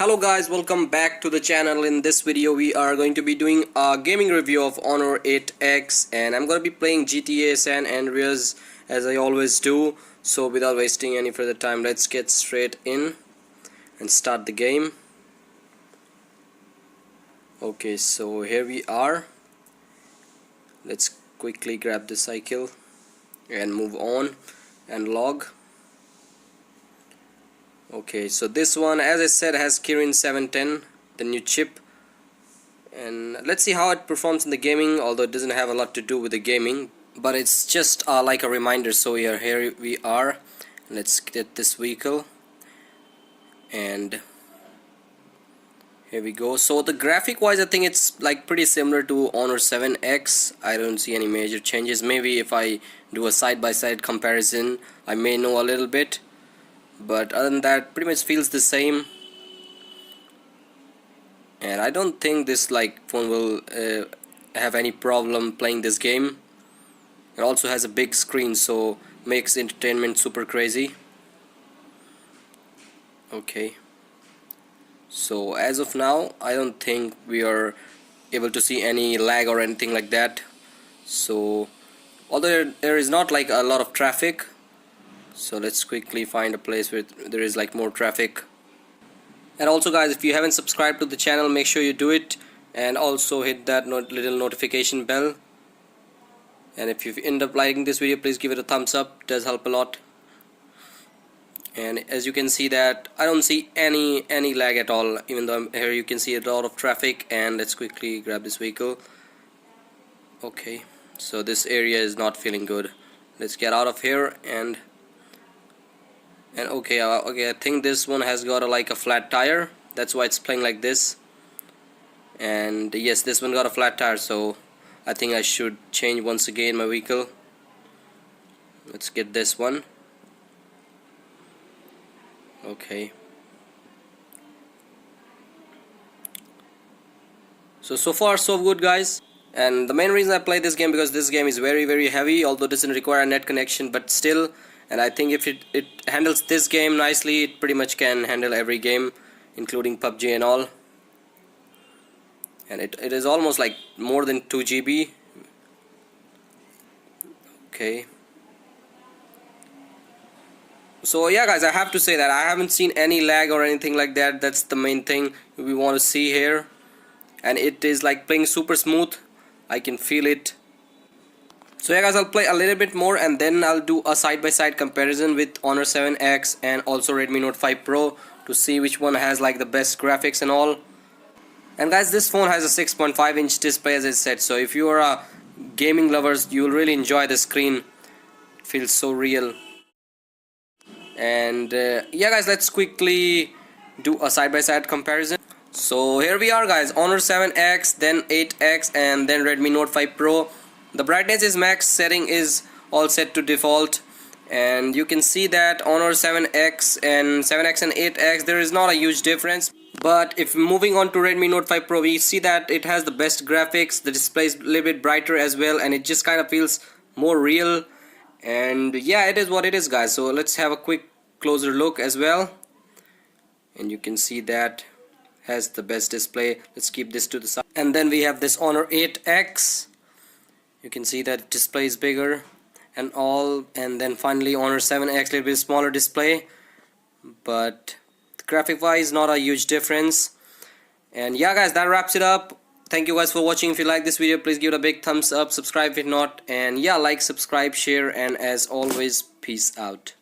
Hello guys, welcome back to the channel. In this video we are going to be doing a gaming review of Honor 8X, and I'm going to be playing GTA San Andreas as I always do. So without wasting any further time, let's get straight in and start the game. Okay, so here we are. Let's quickly grab the cycle and move on and log. Okay, so this one, as I said, has Kirin 710, the new chip, and let's see how it performs in the gaming, although it doesn't have a lot to do with the gaming, but it's just like a reminder. So here we are. Let's get this vehicle, and here we go. So the graphic wise, I think it's like pretty similar to Honor 7X. I don't see any major changes. Maybe if I do a side-by-side comparison, I may know a little bit, but other than that, pretty much feels the same. And I don't think this phone will have any problem playing this game. It also has a big screen, so makes entertainment super crazy. Okay, so as of now, I don't think we are able to see any lag or anything like that. So although there is not like a lot of traffic, so let's quickly find a place where there is more traffic. And also guys, if you haven't subscribed to the channel, make sure you do it, and also hit that little notification bell. And if you end up liking this video, please give it a thumbs up. It does help a lot. And as you can see that I don't see any lag at all, even though here you can see a lot of traffic. And let's quickly grab this vehicle. Okay, so this area is not feeling good. Let's get out of here. And okay, I think this one has got a flat tire. That's why it's playing like this. And yes, this one got a flat tire, so I think I should change once again my vehicle. Let's get this one. Okay, so far so good guys. And the main reason I play this game, because this game is very heavy, although it doesn't require a net connection, but still. And I think if it handles this game nicely, it pretty much can handle every game, including PUBG and all. And it is almost like more than 2 GB. Okay. So yeah guys, I have to say that I haven't seen any lag or anything like that. That's the main thing we want to see here. And it is playing super smooth. I can feel it. So yeah guys, I'll play a little bit more and then I'll do a side-by-side comparison with Honor 7X and also Redmi Note 5 Pro to see which one has the best graphics and all. And guys, this phone has a 6.5-inch display, as I said, so if you are a gaming lovers, you will really enjoy the screen. It feels so real. And yeah guys, let's quickly do a side-by-side comparison. So here we are guys, Honor 7X, then 8X, and then Redmi Note 5 Pro. The brightness is max, setting is all set to default, and you can see that Honor 7X and 8X, there is not a huge difference. But if moving on to Redmi Note 5 Pro, we see that it has the best graphics, the display is a little bit brighter as well, and it just kind of feels more real. And yeah, it is what it is guys. So let's have a quick closer look as well, and you can see that has the best display. Let's keep this to the side. And then we have this Honor 8X. You can see that display is bigger and all. And then finally Honor 7X, a little bit smaller display, but graphic wise not a huge difference. And yeah guys, that wraps it up. Thank you guys for watching. If you like this video, please give it a big thumbs up, subscribe if not, and yeah, like, subscribe, share, and as always, peace out.